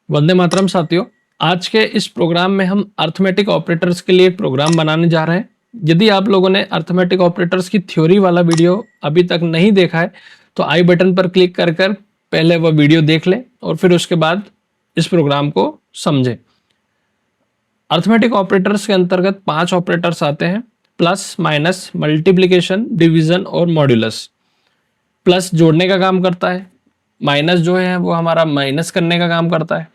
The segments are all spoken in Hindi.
वंदे मातरम साथियों। आज के इस प्रोग्राम में हम अर्थमेटिक ऑपरेटर्स के लिए एक प्रोग्राम बनाने जा रहे हैं। यदि आप लोगों ने अर्थमेटिक ऑपरेटर्स की थ्योरी वाला वीडियो अभी तक नहीं देखा है तो आई बटन पर क्लिक कर कर पहले वह वीडियो देख लें और फिर उसके बाद इस प्रोग्राम को समझें। अर्थमेटिक ऑपरेटर्स के अंतर्गत 5 ऑपरेटर्स आते हैं: प्लस, माइनस, मल्टीप्लिकेशन, डिवीजन और मॉड्यूलस। प्लस जोड़ने का काम करता है, माइनस जो है वो हमारा माइनस करने का काम करता है,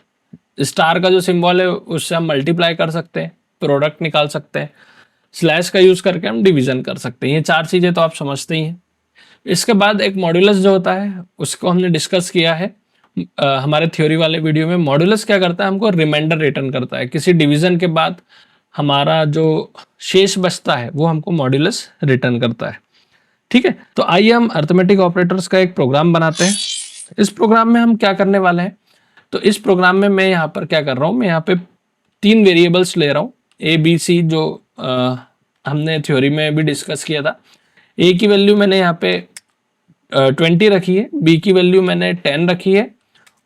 स्टार का जो सिंबल है उससे हम मल्टीप्लाई कर सकते हैं, प्रोडक्ट निकाल सकते हैं, स्लैश का यूज करके हम डिवीजन कर सकते हैं। ये 4 चीजें तो आप समझते ही हैं। इसके बाद एक मॉड्यूलस जो होता है उसको हमने डिस्कस किया है हमारे थ्योरी वाले वीडियो में। मॉड्यूलस क्या करता है, हमको रिमाइंडर रिटर्न करता है। किसी डिवीजन के बाद हमारा जो शेष बचता है वो हमको मॉड्यूलस रिटर्न करता है। ठीक है, तो आइए हम अर्थमेटिक ऑपरेटर्स का एक प्रोग्राम बनाते हैं। इस प्रोग्राम में हम क्या करने वाले हैं, तो इस प्रोग्राम में मैं यहाँ पर क्या कर रहा हूँ, मैं यहाँ पे 3 वेरिएबल्स ले रहा हूँ, ए बी सी, जो हमने थ्योरी में भी डिस्कस किया था। ए की वैल्यू मैंने यहाँ पे 20 रखी है, बी की वैल्यू मैंने 10 रखी है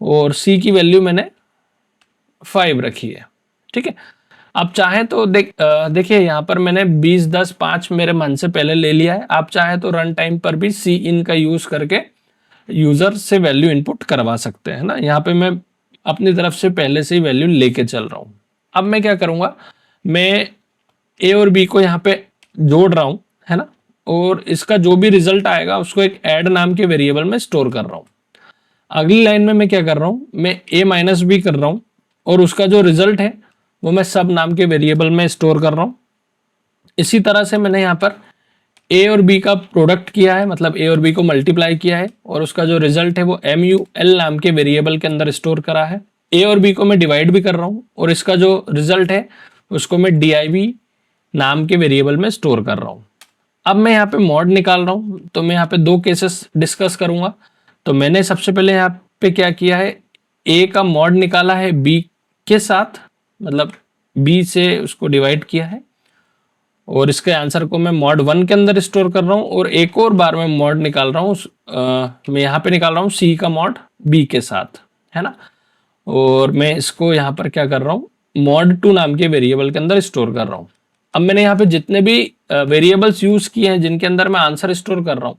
और सी की वैल्यू मैंने 5 रखी है। ठीक है, आप चाहें तो देखिए यहाँ पर मैंने 20, 10, 5 मेरे मन से पहले ले लिया है। आप चाहें तो रन टाइम पर भी सी इन का यूज करके यूजर से वैल्यू इनपुट करवा सकते हैं ना। यहाँ पे मैं अपनी तरफ से पहले से ही वैल्यू लेके चल रहा हूँ। अब मैं क्या करूँगा, मैं ए और बी को यहाँ पे जोड़ रहा हूँ, है ना, और इसका जो भी रिजल्ट आएगा उसको एक ऐड नाम के वेरिएबल में स्टोर कर रहा हूँ। अगली लाइन में मैं क्या कर रहा हूँ, मैं ए माइनस बी कर रहा हूँ और उसका जो रिजल्ट है वो मैं सब नाम के वेरिएबल में स्टोर कर रहा हूँ। इसी तरह से मैंने यहाँ पर ए और बी का प्रोडक्ट किया है, मतलब ए और बी को मल्टीप्लाई किया है और उसका जो रिजल्ट है वो MUL नाम के वेरिएबल के अंदर स्टोर करा है। ए और बी को मैं डिवाइड भी कर रहा हूँ और इसका जो रिजल्ट है उसको मैं DIV नाम के वेरिएबल में स्टोर कर रहा हूँ। अब मैं यहाँ पे मॉड निकाल रहा हूँ, तो मैं यहाँ पे 2 केसेस डिस्कस करूंगा। तो मैंने सबसे पहले यहाँ पे क्या किया है, ए का मॉड निकाला है बी के साथ, मतलब बी से उसको डिवाइड किया है और इसके आंसर को मैं मॉड 1 के अंदर स्टोर कर रहा हूँ और एक और बार मैं मॉड निकाल रहा हूँ, मैं यहाँ पे निकाल रहा हूँ सी का मॉड बी के साथ, है ना। और मैं इसको यहाँ पर क्या कर रहा हूँ, मॉड 2 नाम के वेरिएबल के अंदर स्टोर कर रहा हूँ। अब मैंने यहाँ पे जितने भी वेरिएबल्स यूज किए हैं जिनके अंदर मैं आंसर स्टोर कर रहा हूँ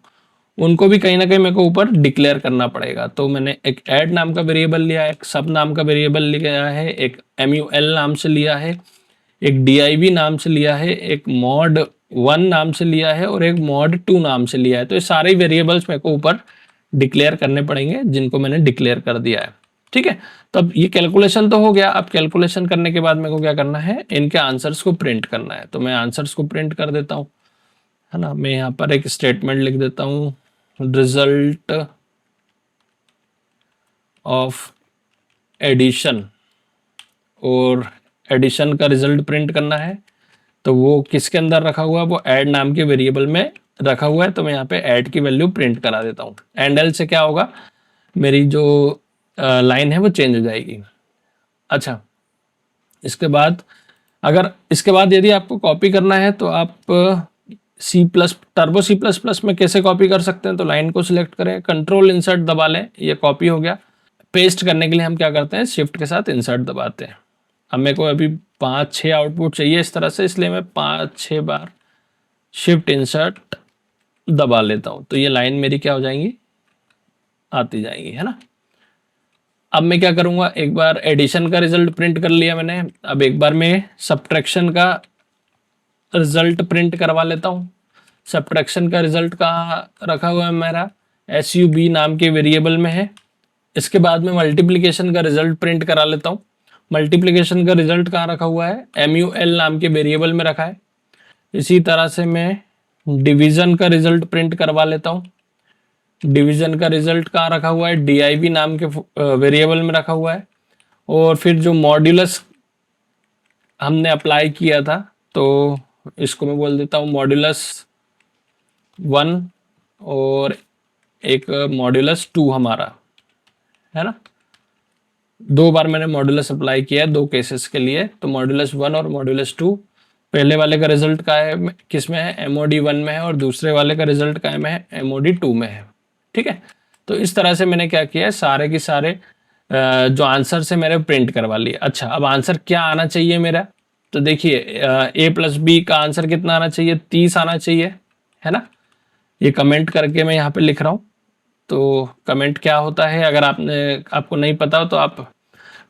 उनको भी कहीं ना कहीं मेरे को ऊपर डिक्लेयर करना पड़ेगा। तो मैंने एक ऐड नाम का वेरिएबल लिया है, एक सब नाम का वेरिएबल लिया है, एक MUL नाम से लिया है, एक DIV नाम से लिया है, एक mod 1 नाम से लिया है और एक mod 2 नाम से लिया है। तो ये सारे वेरिएबल्स मेरे को ऊपर डिक्लेयर करने पड़ेंगे जिनको मैंने डिक्लेयर कर दिया है। ठीक है, तो अब ये कैलकुलेशन तो हो गया। अब कैलकुलेशन करने के बाद मेरे को क्या करना है, इनके आंसर्स को प्रिंट करना है। तो मैं आंसर्स को प्रिंट कर देता हूँ, है ना। मैं यहाँ पर एक स्टेटमेंट लिख देता हूँ, रिजल्ट ऑफ एडिशन, और एडिशन का रिजल्ट प्रिंट करना है। तो वो किसके अंदर रखा हुआ है, वो ऐड नाम के वेरिएबल में रखा हुआ है। तो मैं यहाँ पे ऐड की वैल्यू प्रिंट करा देता हूँ। एंड एल से क्या होगा, मेरी जो लाइन है वो चेंज हो जाएगी। अच्छा, इसके बाद इसके बाद यदि आपको कॉपी करना है तो आप टर्बो सी प्लस प्लस में कैसे कॉपी कर सकते हैं, तो लाइन को सिलेक्ट करें, कंट्रोल इंसर्ट दबा लें, ये कॉपी हो गया। पेस्ट करने के लिए हम क्या करते हैं, शिफ्ट के साथ इंसर्ट दबाते हैं। अब मेरे को अभी 5-6 आउटपुट चाहिए इस तरह से, इसलिए मैं 5-6 बार शिफ्ट इंसर्ट दबा लेता हूँ। तो ये लाइन मेरी क्या हो जाएंगी, आती जाएंगी, है ना। अब मैं क्या करूँगा, एक बार एडिशन का रिजल्ट प्रिंट कर लिया मैंने, अब एक बार मैं सब्ट्रैक्शन का रिजल्ट प्रिंट करवा लेता हूँ। सब्ट्रैक्शन का रिजल्ट कहाँ रखा हुआ है, मेरा SUB नाम के वेरिएबल में है। इसके बाद में मल्टीप्लिकेशन का रिजल्ट प्रिंट करा लेता हूँ। मल्टीप्लिकेशन का रिजल्ट कहाँ रखा हुआ है, MUL नाम के वेरिएबल में रखा है। इसी तरह से मैं डिवीजन का रिजल्ट प्रिंट करवा लेता हूँ। डिवीजन का रिजल्ट कहाँ रखा हुआ है, DIV नाम के वेरिएबल में रखा हुआ है। और फिर जो मॉड्यूलस हमने अप्लाई किया था, तो इसको मैं बोल देता हूँ मॉड्यूलस 1 और एक मॉड्यूलस 2 हमारा, है ना। 2 बार मैंने मॉड्यूलस अप्लाई किया है 2 केसेस के लिए। तो मॉड्यूलस 1 और मॉड्यूलस 2, पहले वाले का रिजल्ट का है किस में है, MOD 1 में है, और दूसरे वाले का रिजल्ट का है MOD 2 में है। ठीक है, तो इस तरह से मैंने क्या किया है, सारे के सारे जो आंसर से मेरे प्रिंट करवा लिए। अच्छा, अब आंसर क्या आना चाहिए मेरा, तो देखिए a प्लस बी का आंसर कितना आना चाहिए, 30 आना चाहिए, है ना। ये कमेंट करके मैं यहाँ पे लिख रहा हूँ। तो कमेंट क्या होता है, अगर आपको नहीं पता हो तो आप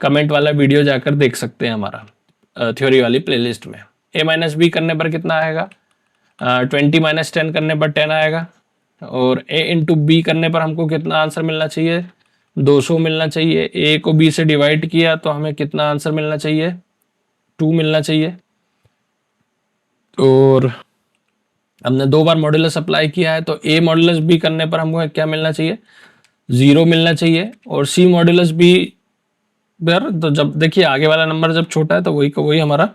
कमेंट वाला वीडियो जाकर देख सकते हैं हमारा थ्योरी वाली प्लेलिस्ट में। a माइनस बी करने पर कितना आएगा, 20 माइनस 10 करने पर 10 आएगा। और a इंटू बी करने पर हमको कितना आंसर मिलना चाहिए, 200 मिलना चाहिए। a को b से डिवाइड किया तो हमें कितना आंसर मिलना चाहिए, 2 मिलना चाहिए। और हमने 2 बार मॉड्यूलस अप्लाई किया है, तो a मॉड्यूलस b करने पर हमको क्या मिलना चाहिए, 0 मिलना चाहिए। और c मॉड्यूलस b पर, तो जब देखिए आगे वाला नंबर जब छोटा है तो वही का वही हमारा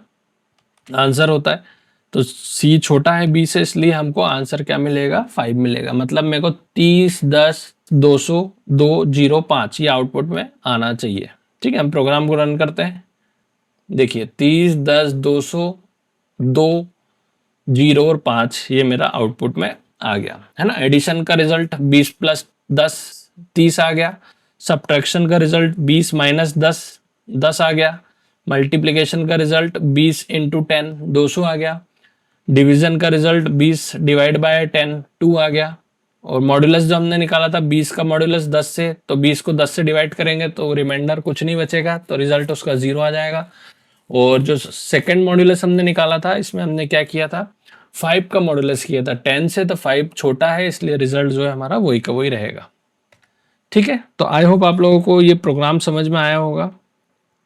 आंसर होता है। तो c छोटा है b से, इसलिए हमको आंसर क्या मिलेगा, 5 मिलेगा। मतलब मेरे को 30, 10, 200, 2, 0, 5 ये आउटपुट में आना चाहिए। ठीक है, हम प्रोग्राम को रन करते हैं। देखिए 30, 10, 200, 2, 0 और 5 ये मेरा आउटपुट में आ गया, है ना। एडिशन का रिजल्ट 20 प्लस 10 30 आ गया। सब्ट्रैक्शन का रिजल्ट 20 माइनस 10 10 आ गया। मल्टीप्लिकेशन का रिजल्ट 20 इंटू 10 200 आ गया। डिवीजन का रिजल्ट 20 डिवाइड बाय 10 2 आ गया। और मॉड्यूलस जो हमने निकाला था 20 का मॉड्यूलस 10 से, तो 20 को 10 से डिवाइड करेंगे तो रिमाइंडर कुछ नहीं बचेगा, तो रिजल्ट उसका 0 आ जाएगा। और जो सेकंड मॉड्यूलस हमने निकाला था, इसमें हमने क्या किया था, 5 का मॉड्यूलस किया था 10 से, तो 5 छोटा है, इसलिए रिजल्ट जो है हमारा वही का वही रहेगा। ठीक है, तो आई होप आप लोगों को ये प्रोग्राम समझ में आया होगा।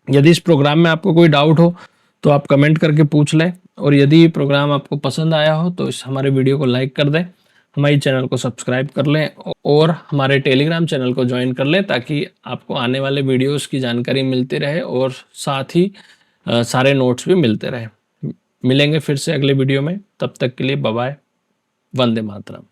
यदि इस प्रोग्राम में आपको कोई डाउट हो तो आप कमेंट करके पूछ लें। और यदि ये प्रोग्राम आपको पसंद आया हो तो इस हमारे वीडियो को लाइक कर दें, हमारे चैनल को सब्सक्राइब कर लें और हमारे टेलीग्राम चैनल को ज्वाइन कर लें, ताकि आपको आने वाले वीडियोस की जानकारी मिलती रहे और साथ ही सारे नोट्स भी मिलते रहे। मिलेंगे फिर से अगले वीडियो में, तब तक के लिए बाय बाय, वंदे मातरम।